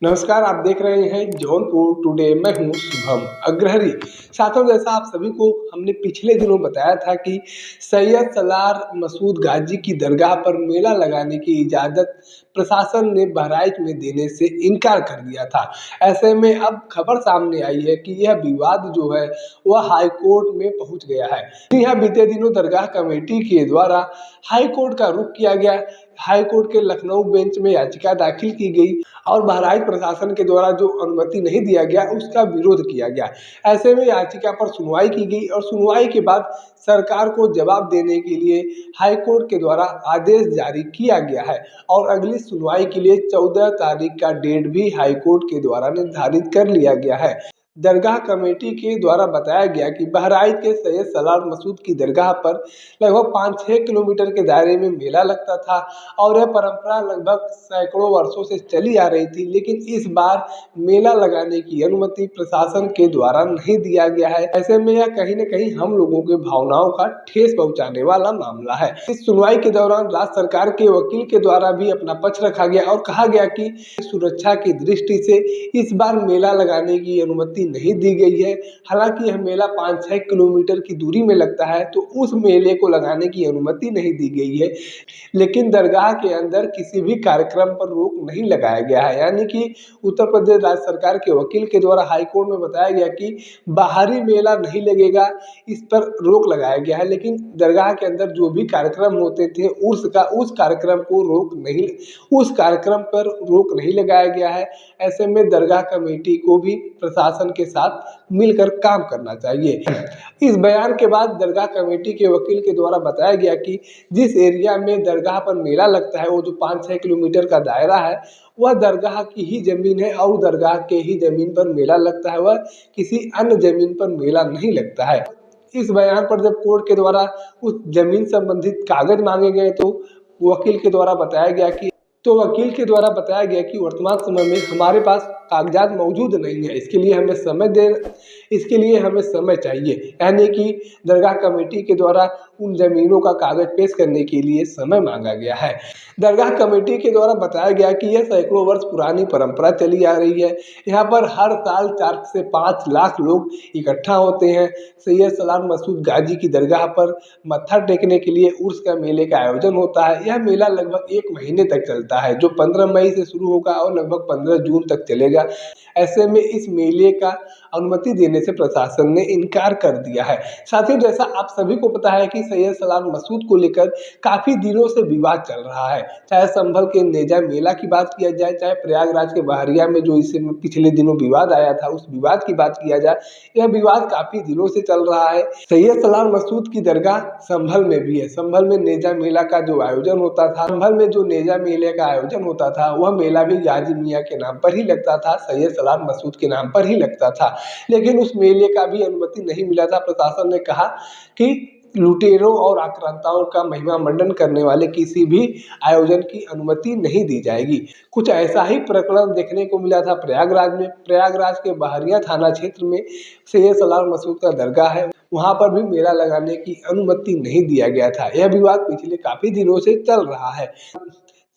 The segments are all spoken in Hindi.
नमस्कार, आप देख रहे हैं जौनपुर टुडे। मैं हूं शुभम अग्रहरी। साथियों, जैसा आप सभी को हमने पिछले दिनों बताया था कि सैयद सलार मसूद गाजी की दरगाह पर मेला लगाने की इजाज़त प्रशासन ने बहराइच में देने से इनकार कर दिया था। ऐसे में अब खबर सामने आई है कि यह विवाद जो है वह हाई कोर्ट में पहुंच गया है। यह बीते दिनों दरगाह कमेटी के द्वारा हाई कोर्ट का रुख किया गया। हाई कोर्ट के लखनऊ बेंच में याचिका दाखिल की गई और बहराइच प्रशासन के द्वारा जो अनुमति नहीं दिया गया उसका विरोध किया गया। ऐसे में याचिका पर सुनवाई की गई और सुनवाई के बाद सरकार को जवाब देने के लिए हाई कोर्ट के द्वारा आदेश जारी किया गया है और अगली सुनवाई के लिए 14 तारीख का डेट भी हाई कोर्ट के द्वारा निर्धारित कर लिया गया है। दरगाह कमेटी के द्वारा बताया गया कि बहराइच के सैयद सलार मसूद की दरगाह पर लगभग 5-6 किलोमीटर के दायरे में मेला लगता था और यह परंपरा लगभग सैकड़ों वर्षों से चली आ रही थी, लेकिन इस बार मेला लगाने की अनुमति प्रशासन के द्वारा नहीं दिया गया है। ऐसे में यह कहीं न कहीं हम लोगों के भावनाओं का ठेस पहुंचाने वाला मामला है। इस सुनवाई के दौरान राज्य सरकार के वकील के द्वारा भी अपना पक्ष रखा गया और कहा गया कि सुरक्षा की दृष्टि से इस बार मेला लगाने की अनुमति नहीं दी गई है। हालांकि यह मेला 5-6 किलोमीटर की दूरी में लगता है, तो उस मेले को लगाने की अनुमति नहीं दी गई है, लेकिन दरगाह के अंदर किसी भी कार्यक्रम पर रोक नहीं लगाया गया है। यानी कि उत्तर प्रदेश राज्य सरकार के वकील के द्वारा हाई कोर्ट में बताया गया कि बाहरी मेला नहीं लगेगा, इस पर रोक लगाया गया है, लेकिन दरगाह के अंदर जो भी कार्यक्रम होते थे उस कार्यक्रम पर रोक नहीं लगाया गया है। ऐसे में दरगाह कमेटी को भी प्रशासन के साथ मिलकर काम करना चाहिए। इस बयान के बाद दरगाह कमेटी के वकील के द्वारा बताया गया कि जिस एरिया में दरगाह पर मेला लगता है, वो जो 5-6 किलोमीटर का दायरा है, वह दरगाह की ही जमीन है और दरगाह के ही जमीन पर मेला लगता है, वह किसी अन्य जमीन पर मेला नहीं लगता है। इस बयान पर जब कोर्ट के द्वारा उस जमीन संबंधित कागज मांगे गए तो वकील के द्वारा बताया गया कि वर्तमान समय में हमारे पास कागजात मौजूद नहीं है, इसके लिए हमें समय चाहिए। यानी कि दरगाह कमेटी के द्वारा उन जमीनों का कागज पेश करने के लिए समय मांगा गया है। दरगाह कमेटी के द्वारा बताया गया कि यह सैकड़ों वर्ष पुरानी परंपरा चली आ रही है। यहाँ पर हर साल 4 से 5 लाख लोग इकट्ठा होते हैं। सैयद सलार मसूद गाजी की दरगाह पर मत्था टेकने के लिए उर्स का मेले का आयोजन होता है। यह मेला लगभग 1 महीने तक चलता है, जो 15 मई से शुरू होगा और लगभग 15 जून तक चलेगा। ऐसे में इस मेले का अनुमति देने से प्रशासन ने इनकार कर दिया है। साथ ही जैसा आप सभी को पता है कि सैयद सलार मसूद को लेकर काफ़ी दिनों से विवाद चल रहा है। चाहे संभल के नेजा मेला की बात किया जाए, चाहे प्रयागराज के बहरिया में जो इससे पिछले दिनों विवाद आया था उस विवाद की बात किया जाए, यह विवाद काफ़ी दिनों से चल रहा है। सैयद सलार मसूद की दरगाह संभल में भी है। संभल में नेजा मेला का जो आयोजन होता था, वह मेला भी गाजी मियाँ के नाम पर ही लगता था, सैयद सलार मसूद के नाम पर ही लगता था, लेकिन उस मेले का भी अनुमति नहीं मिला था। प्रशासन ने कहा कि लुटेरों और आक्रांताओं का महिमा मंडन करने वाले किसी भी आयोजन की अनुमति नहीं दी जाएगी। कुछ ऐसा ही प्रकरण देखने को मिला था प्रयागराज में। प्रयागराज के बहरिया थाना क्षेत्र में सैयद सलार मसूद का दरगाह है, वहाँ पर भी मेला लगाने की अनुमति नहीं दिया गया था। यह विवाद पिछले काफ़ी दिनों से चल रहा है।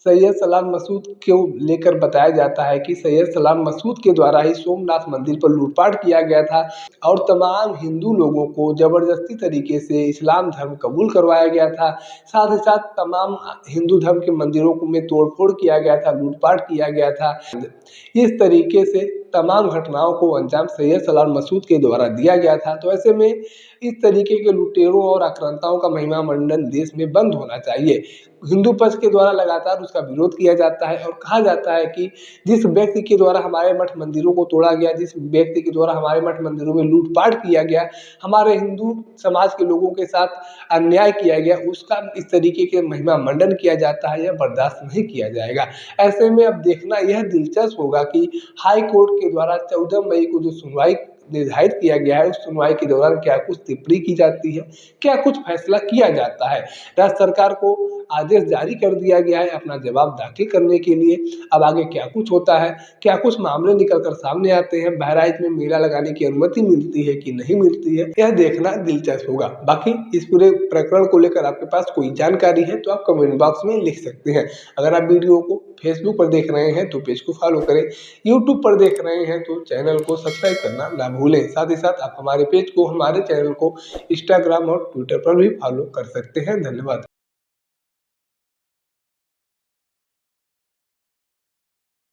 सैयद सलार मसूद को लेकर बताया जाता है कि सैयद सलार मसूद के द्वारा ही सोमनाथ मंदिर पर लूटपाट किया गया था और तमाम हिंदू लोगों को ज़बरदस्ती तरीके से इस्लाम धर्म कबूल करवाया गया था। साथ ही साथ तमाम हिंदू धर्म के मंदिरों में तोड़फोड़ किया गया था, लूटपाट किया गया था। इस तरीके से तमाम घटनाओं को अंजाम सैयद सलार मसूद के द्वारा दिया गया था। तो ऐसे में इस तरीके के लुटेरों और आक्रांताओं का महिमा मंडन देश में बंद होना चाहिए। हिंदू पक्ष के द्वारा लगातार उसका विरोध किया जाता है और कहा जाता है कि जिस व्यक्ति के द्वारा हमारे मठ मंदिरों को तोड़ा गया, जिस व्यक्ति के द्वारा हमारे मठ मंदिरों में लूटपाट किया गया, हमारे हिंदू समाज के लोगों के साथ अन्याय किया गया, उसका इस तरीके के महिमा मंडन किया जाता है, यह बर्दाश्त नहीं किया जाएगा। ऐसे में अब देखना यह दिलचस्प होगा कि हाई कोर्ट के द्वारा 14 मई को जो सुनवाई निर्धारित किया गया है उस सुनवाई के दौरान क्या कुछ टिप्पणी की जाती है, क्या कुछ फैसला किया जाता है। राज्य सरकार को आदेश जारी कर दिया गया है अपना जवाब दाखिल करने के लिए। अब आगे क्या कुछ होता है, क्या कुछ मामले निकल कर सामने आते हैं, बहराइच में मेला लगाने की अनुमति मिलती है कि नहीं मिलती है, यह देखना दिलचस्प होगा। बाकी इस पूरे प्रकरण को लेकर आपके पास कोई जानकारी है तो आप कमेंट बॉक्स में लिख सकते हैं। अगर आप वीडियो को फेसबुक पर देख रहे हैं तो पेज को फॉलो करें, यूट्यूब पर देख रहे हैं तो चैनल को सब्सक्राइब करना ना भूलें। साथ ही साथ आप हमारे पेज को, हमारे चैनल को इंस्टाग्राम और ट्विटर पर भी फॉलो कर सकते हैं। धन्यवाद।